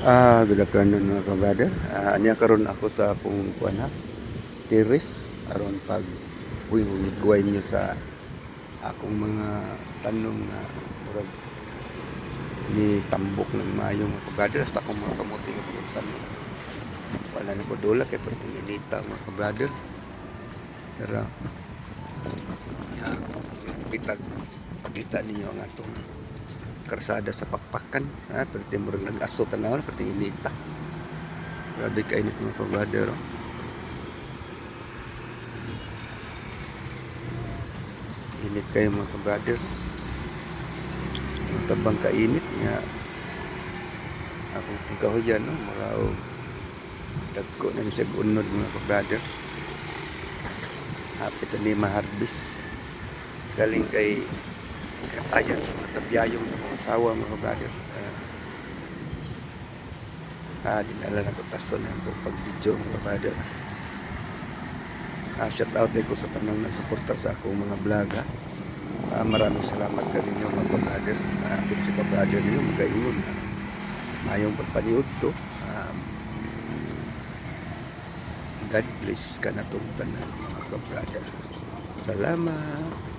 Good afternoon mga ka-brother. Anya karon ako sa akong kuan ha, terrace aron pag huwing niyo sa akong mga tanom na murag ni tambok ng mayo mga ka-brother. Hasta akong mga kamuti nga mga tanom. Wala na ko dula kay perting inita mga ka-brother. Tara. Bitag pagita ninyo ang atong karsada sa pakpakan. Perting murag nag-aso tanaw, perting inita. Grabe kainit mga ka-brother. Oh. Init kayo mga ka-brother. Tabang kainit nga akong tingkaw dyan, no? Maraw dagko na siya unod mga ka-brother. Hapit ni ma-harvest. Galing kay katayan sa mga tabiyayong sa mga asawa mga ka-brother. Dinala na ko taso na ako pag-video mga ka-brother. Shout out ko sa tanang nagsuporta sa akong mga vlog ha. Maraming salamat kaninyo mga ka-brother. Kung si ka-brother ninyo magaingon mayong pagpaniud to. God bless ka na itong tanan mga ka-brother. Salamat.